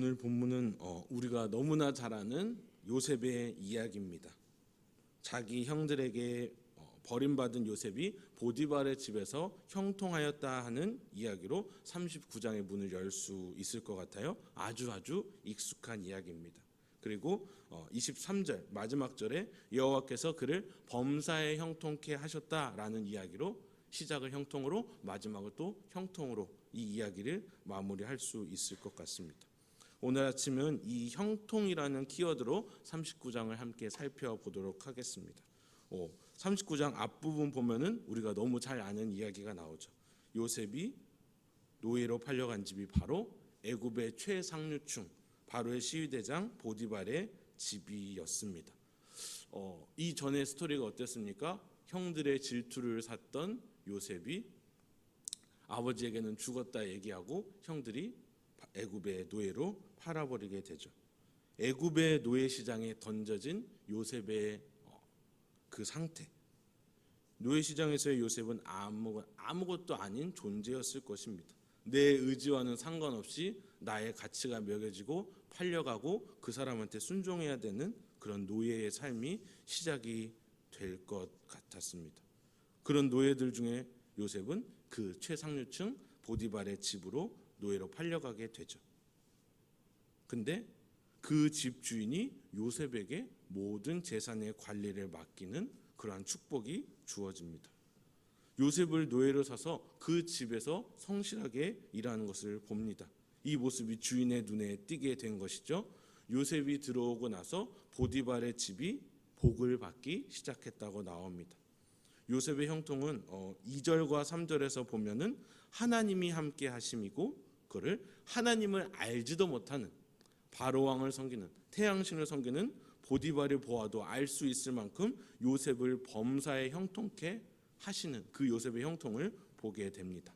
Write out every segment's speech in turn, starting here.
오늘 본문은 우리가 너무나 잘 아는 요셉의 이야기입니다. 자기 형들에게 버림받은 요셉이 보디발의 집에서 형통하였다 하는 이야기로 39장의 문을 열 수 있을 것 같아요. 아주 익숙한 이야기입니다. 그리고 23절 마지막 절에 여호와께서 그를 범사에 형통케 하셨다라는 이야기로 시작을 형통으로 마지막을 또 형통으로 이 이야기를 마무리할 수 있을 것 같습니다. 오늘 아침은 이 형통이라는 키워드로 39장을 함께 살펴보도록 하겠습니다. 39장 앞부분 보면은 우리가 너무 잘 아는 이야기가 나오죠. 요셉이 노예로 팔려간 집이 바로 애굽의 최상류층 바로의 시위대장 보디발의 집이었습니다. 이 전의 스토리가 어땠습니까? 형들의 질투를 샀던 요셉이 아버지에게는 죽었다 얘기하고 형들이 애굽의 노예로 팔아버리게 되죠. 애굽의 노예 시장에 던져진 요셉의 그 상태, 노예 시장에서의 요셉은 아무것도 아닌 존재였을 것입니다. 내 의지와는 상관없이 나의 가치가 매겨지고 팔려가고 그 사람한테 순종해야 되는 그런 노예의 삶이 시작이 될 것 같았습니다. 그런 노예들 중에 요셉은 그 최상류층 보디발의 집으로 노예로 팔려가게 되죠. 근데 그 집 주인이 요셉에게 모든 재산의 관리를 맡기는 그러한 축복이 주어집니다. 요셉을 노예로 사서 그 집에서 성실하게 일하는 것을 봅니다. 이 모습이 주인의 눈에 띄게 된 것이죠. 요셉이 들어오고 나서 보디발의 집이 복을 받기 시작했다고 나옵니다. 요셉의 형통은 2절과 3절에서 보면은 하나님이 함께 하심이고 그를 하나님을 알지도 못하는 바로 왕을 섬기는 태양신을 섬기는 보디발이 보아도 알 수 있을 만큼 요셉을 범사에 형통케 하시는 그 요셉의 형통을 보게 됩니다.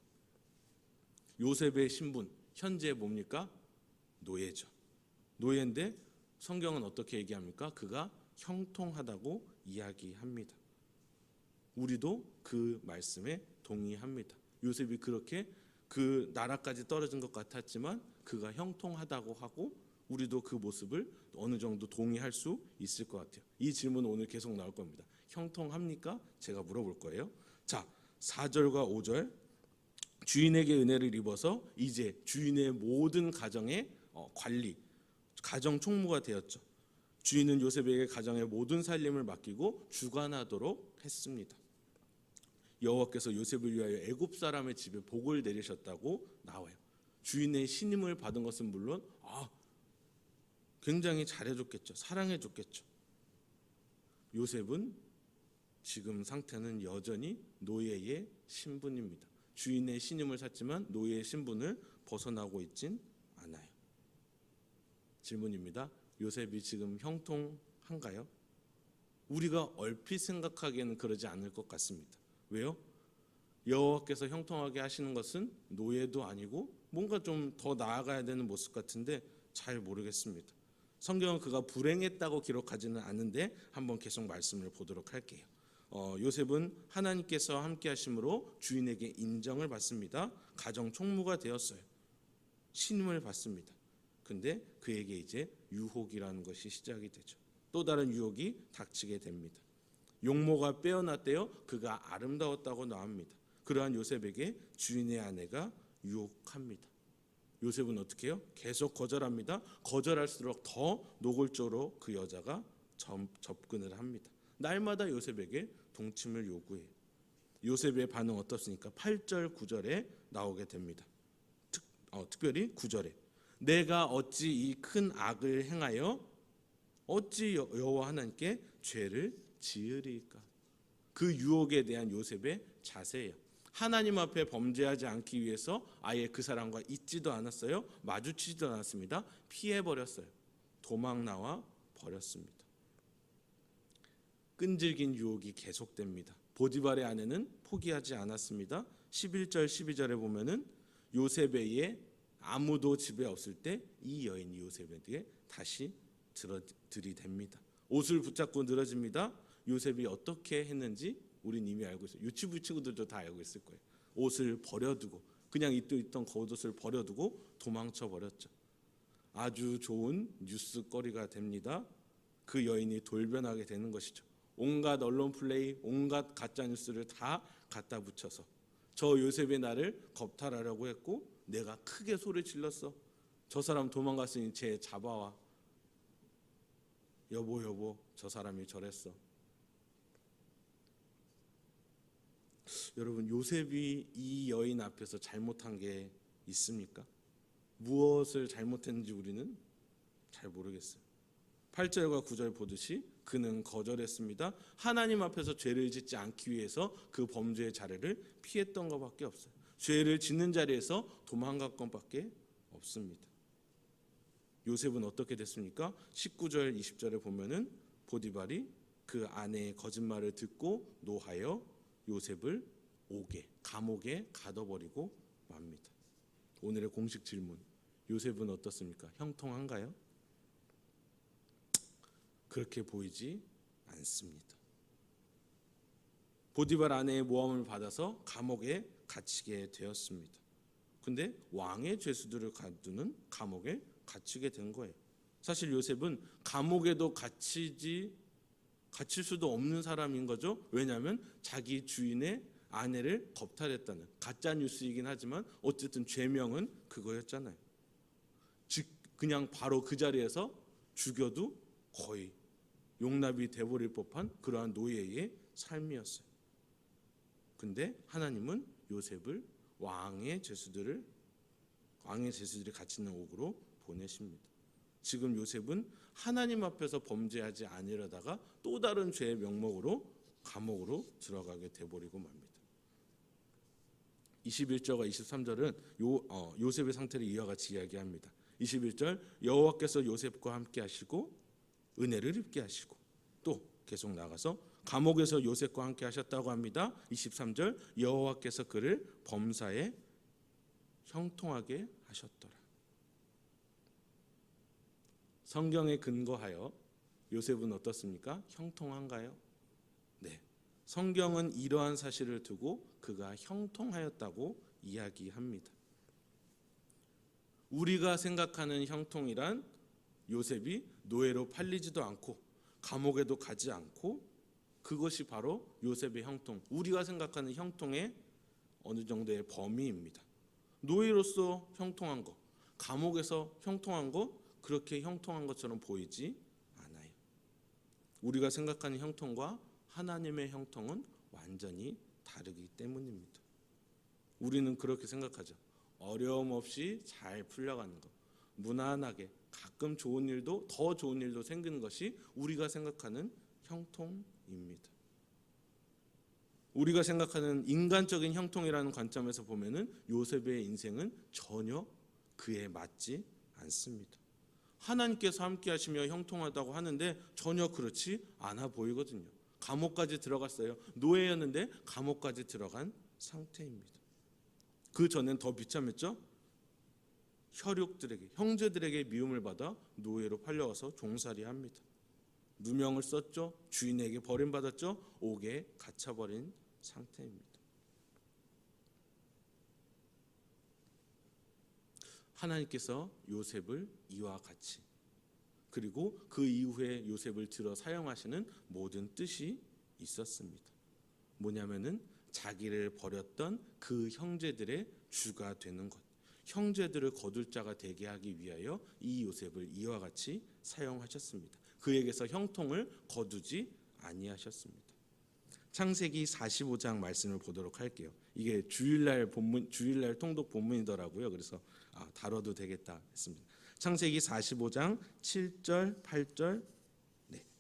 요셉의 신분 현재 뭡니까? 노예죠. 노예인데 성경은 어떻게 얘기합니까? 그가 형통하다고 이야기합니다. 우리도 그 말씀에 동의합니다. 요셉이 그렇게 그 나라까지 떨어진 것 같았지만 그가 형통하다고 하고 우리도 그 모습을 어느 정도 동의할 수 있을 것 같아요. 이 질문은 오늘 계속 나올 겁니다. 형통합니까? 제가 물어볼 거예요. 자, 4절과 5절 주인에게 은혜를 입어서 이제 주인의 모든 가정의 관리, 가정 총무가 되었죠. 주인은 요셉에게 가정의 모든 살림을 맡기고 주관하도록 했습니다. 여호와께서 요셉을 위하여 애굽 사람의 집에 복을 내리셨다고 나와요. 주인의 신임을 받은 것은 물론 굉장히 잘해줬겠죠. 사랑해줬겠죠. 요셉은 지금 상태는 여전히 노예의 신분입니다. 주인의 신임을 샀지만 노예의 신분을 벗어나고 있진 않아요. 질문입니다. 요셉이 지금 형통한가요? 우리가 얼핏 생각하기에는 그러지 않을 것 같습니다. 왜요? 여호와께서 형통하게 하시는 것은 노예도 아니고 뭔가 좀 더 나아가야 되는 모습 같은데 잘 모르겠습니다. 성경은 그가 불행했다고 기록하지는 않은데 한번 계속 말씀을 보도록 할게요. 요셉은 하나님께서 함께 하심으로 주인에게 인정을 받습니다. 가정 총무가 되었어요. 신임을 받습니다. 근데 그에게 이제 유혹이라는 것이 시작이 되죠. 또 다른 유혹이 닥치게 됩니다. 용모가 빼어났대요. 그가 아름다웠다고 나옵니다. 그러한 요셉에게 주인의 아내가 유혹합니다. 요셉은 어떻게 해요? 계속 거절합니다. 거절할수록 더 노골적으로 그 여자가 접근을 합니다. 날마다 요셉에게 동침을 요구해요. 요셉의 반응 어떻습니까? 8절 9절에 나오게 됩니다. 특별히 9절에 내가 어찌 이 큰 악을 행하여 어찌 여호와 하나님께 죄를 지으리까? 그 유혹에 대한 요셉의 자세예요. 하나님 앞에 범죄하지 않기 위해서 아예 그 사람과 있지도 않았어요. 마주치지도 않았습니다. 피해버렸어요. 도망 나와 버렸습니다. 끈질긴 유혹이 계속됩니다. 보디발의 아내는 포기하지 않았습니다. 11절 12절에 보면은 요셉에게 아무도 집에 없을 때 이 여인이 요셉에게 다시 들이댑니다. 옷을 붙잡고 늘어집니다. 요셉이 어떻게 했는지 우린 이미 알고 있어요. 유치부 친구들도 다 알고 있을 거예요. 옷을 버려두고 그냥 입고 있던 겉옷을 버려두고 도망쳐 버렸죠. 아주 좋은 뉴스거리가 됩니다. 그 여인이 돌변하게 되는 것이죠. 온갖 언론 플레이, 온갖 가짜 뉴스를 다 갖다 붙여서 저 요셉이 나를 겁탈하려고 했고 내가 크게 소리 질렀어. 저 사람 도망갔으니 쟤 잡아와. 여보 저 사람이 저랬어. 여러분, 요셉이 이 여인 앞에서 잘못한 게 있습니까? 무엇을 잘못했는지 우리는 잘 모르겠어요. 8절과 9절 보듯이 그는 거절했습니다. 하나님 앞에서 죄를 짓지 않기 위해서 그 범죄의 자리를 피했던 것밖에 없어요. 죄를 짓는 자리에서 도망갈 것밖에 없습니다. 요셉은 어떻게 됐습니까? 19절 20절에 보면은 보디발이 그 아내의 거짓말을 듣고 노하여 요셉을 감옥에 가둬버리고 맙니다. 오늘의 공식 질문, 요셉은 어떻습니까? 형통한가요? 그렇게 보이지 않습니다. 보디발 아내의 모함을 받아서 감옥에 갇히게 되었습니다. 근데 왕의 죄수들을 가두는 감옥에 갇히게 된 거예요. 사실 요셉은 감옥에도 갇힐 수도 없는 사람인 거죠. 왜냐하면 자기 주인의 아내를 겁탈했다는 가짜 뉴스이긴 하지만 어쨌든 죄명은 그거였잖아요. 즉 그냥 바로 그 자리에서 죽여도 거의 용납이 돼버릴 법한 그러한 노예의 삶이었어요. 근데 하나님은 요셉을 왕의 죄수들이 갇히는 옥으로 보내십니다. 지금 요셉은 하나님 앞에서 범죄하지 아니려다가 또 다른 죄의 명목으로 감옥으로 들어가게 돼버리고 맙니다. 21절과 23절은 요셉의 상태를 이와 같이 이야기합니다. 21절, 여호와께서 요셉과 함께 하시고 은혜를 입게 하시고, 또 계속 나가서 감옥에서 요셉과 함께 하셨다고 합니다. 23절, 여호와께서 그를 범사에 형통하게 하셨더라. 성경에 근거하여 요셉은 어떻습니까? 형통한가요? 네. 성경은 이러한 사실을 두고 그가 형통하였다고 이야기합니다. 우리가 생각하는 형통이란 요셉이 노예로 팔리지도 않고 감옥에도 가지 않고, 그것이 바로 요셉의 형통, 우리가 생각하는 형통의 어느 정도의 범위입니다. 노예로서 형통한 거, 감옥에서 형통한 거, 그렇게 형통한 것처럼 보이지 않아요. 우리가 생각하는 형통과 하나님의 형통은 완전히 다르기 때문입니다. 우리는 그렇게 생각하죠. 어려움 없이 잘 풀려가는 것, 무난하게 가끔 더 좋은 일도 생기는 것이 우리가 생각하는 형통입니다. 우리가 생각하는 인간적인 형통이라는 관점에서 보면은 요셉의 인생은 전혀 그에 맞지 않습니다. 하나님께서 함께 하시며 형통하다고 하는데 전혀 그렇지 않아 보이거든요. 감옥까지 들어갔어요. 노예였는데 감옥까지 들어간 상태입니다. 그 전엔 더 비참했죠. 혈육들에게, 형제들에게 미움을 받아 노예로 팔려와서 종살이합니다. 누명을 썼죠. 주인에게 버림받았죠. 옥에 갇혀버린 상태입니다. 하나님께서 요셉을 이와 같이, 그리고 그 이후에 요셉을 들어 사용하시는 모든 뜻이 있었습니다. 뭐냐면은 자기를 버렸던 그 형제들의 주가 되는 것, 형제들을 거둘 자가 되게 하기 위하여 이 요셉을 이와 같이 사용하셨습니다. 그에게서 형통을 거두지 아니하셨습니다. 창세기 45장 말씀을 보도록 할게요. 이게 주일날 통독 본문이더라고요. 그래서 다뤄도 되겠다 했습니다. 창세기 45장 7절 8절,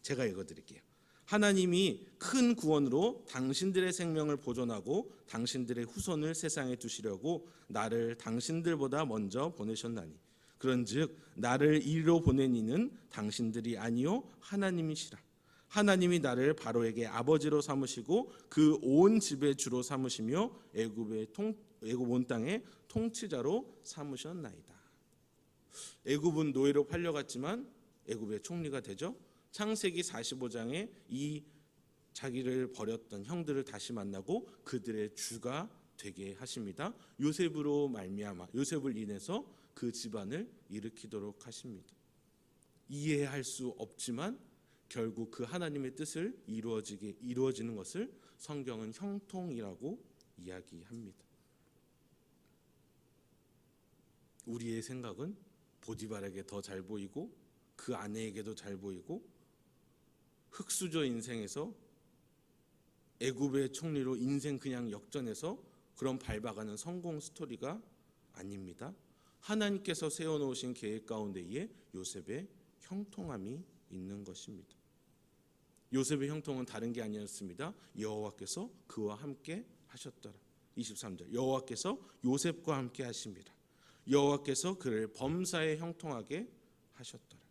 제가 읽어드릴게요. 하나님이 큰 구원으로 당신들의 생명을 보존하고 당신들의 후손을 세상에 두시려고 나를 당신들보다 먼저 보내셨나니, 그런즉 나를 이리로 보낸 이는 당신들이 아니요 하나님이시라. 하나님이 나를 바로에게 아버지로 삼으시고 그 온 집의 주로 삼으시며 애굽 온 땅의 통치자로 삼으셨나이다. 애굽은 노예로 팔려갔지만 애굽의 총리가 되죠. 창세기 45장에 이 자기를 버렸던 형들을 다시 만나고 그들의 주가 되게 하십니다. 요셉으로 말미암아 요셉을 인해서 그 집안을 일으키도록 하십니다. 이해할 수 없지만 결국 그 하나님의 뜻을 이루어지는 것을 성경은 형통이라고 이야기합니다. 우리의 생각은 보디발에게 더 잘 보이고 그 아내에게도 잘 보이고 흙수저 인생에서 애굽의 총리로 인생 그냥 역전해서 그런 밟아가는 성공 스토리가 아닙니다. 하나님께서 세워놓으신 계획 가운데에 요셉의 형통함이 있는 것입니다. 요셉의 형통은 다른 게 아니었습니다. 여호와께서 그와 함께 하셨더라. 23절 여호와께서 요셉과 함께 하십니다. 여호와께서 그를 범사에 형통하게 하셨더라.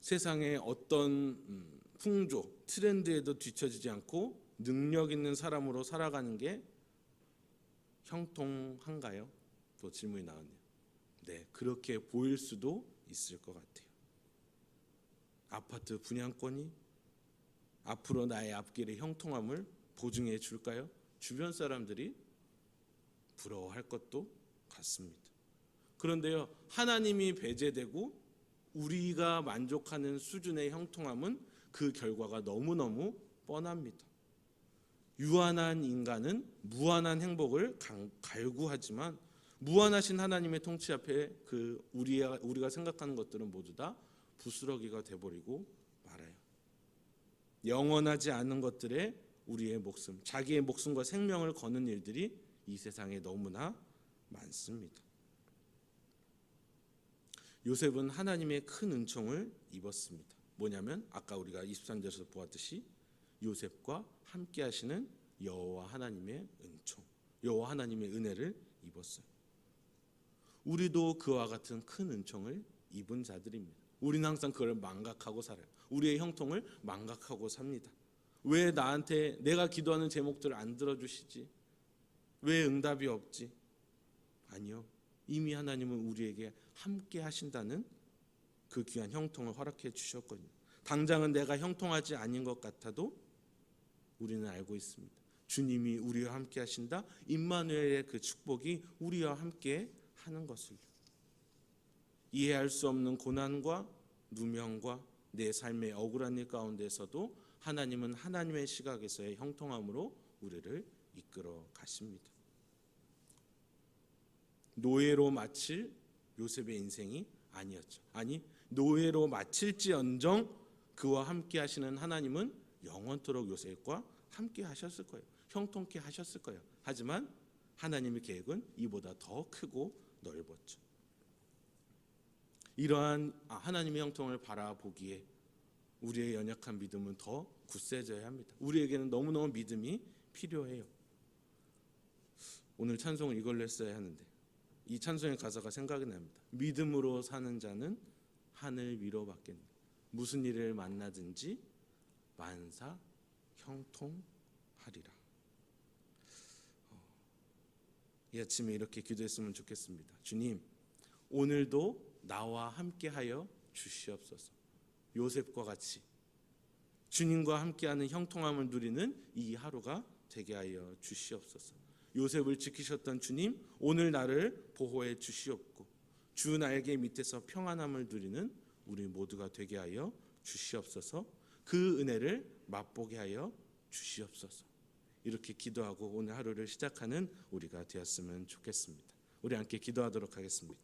세상의 어떤 풍조, 트렌드에도 뒤처지지 않고 능력 있는 사람으로 살아가는 게 형통한가요? 또 질문이 나왔네요. 네, 그렇게 보일 수도 있을 것 같아요. 아파트 분양권이 앞으로 나의 앞길의 형통함을 보증해 줄까요? 주변 사람들이 부러워할 것도 같습니다. 그런데요, 하나님이 배제되고 우리가 만족하는 수준의 형통함은 그 결과가 너무너무 뻔합니다. 유한한 인간은 무한한 행복을 갈구하지만 무한하신 하나님의 통치 앞에 우리가 생각하는 것들은 모두 다 부스러기가 돼버리고 말아요. 영원하지 않은 것들에 우리의 목숨, 자기의 목숨과 생명을 거는 일들이 이 세상에 너무나 많습니다. 요셉은 하나님의 큰 은총을 입었습니다. 뭐냐면 아까 우리가 23절에서 보았듯이 요셉과 함께 하시는 여호와 하나님의 은총, 여호와 하나님의 은혜를 입었어요. 우리도 그와 같은 큰 은총을 입은 자들입니다. 우리는 항상 그걸 망각하고 살아요. 우리의 형통을 망각하고 삽니다. 왜 나한테 내가 기도하는 제목들을 안 들어주시지? 왜 응답이 없지? 아니요. 이미 하나님은 우리에게 함께 하신다는 그 귀한 형통을 허락해 주셨거든요. 당장은 내가 형통하지 않은 것 같아도 우리는 알고 있습니다. 주님이 우리와 함께 하신다. 임마누엘의 그 축복이 우리와 함께 하는 것을요. 이해할 수 없는 고난과 누명과 내 삶의 억울한 일 가운데서도 하나님은 하나님의 시각에서의 형통함으로 우리를 이끌어 가십니다. 노예로 마칠 요셉의 인생이 아니었죠. 아니, 노예로 마칠지언정 그와 함께 하시는 하나님은 영원토록 요셉과 함께 하셨을 거예요. 형통케 하셨을 거예요. 하지만 하나님의 계획은 이보다 더 크고 넓었죠. 이러한 하나님의 형통을 바라보기에 우리의 연약한 믿음은 더 굳세져야 합니다. 우리에게는 너무너무 믿음이 필요해요. 오늘 찬송을 이걸로 했어야 하는데 이 찬송의 가사가 생각이 납니다. 믿음으로 사는 자는 하늘 위로 받겠네. 무슨 일을 만나든지 만사 형통하리라. 이 아침에 이렇게 기도했으면 좋겠습니다. 주님, 오늘도 나와 함께하여 주시옵소서. 요셉과 같이 주님과 함께하는 형통함을 누리는 이 하루가 되게 하여 주시옵소서. 요셉을 지키셨던 주님, 오늘 나를 보호해 주시옵고 주 날개 밑에서 평안함을 누리는 우리 모두가 되게 하여 주시옵소서. 그 은혜를 맛보게 하여 주시옵소서. 이렇게 기도하고 오늘 하루를 시작하는 우리가 되었으면 좋겠습니다. 우리 함께 기도하도록 하겠습니다.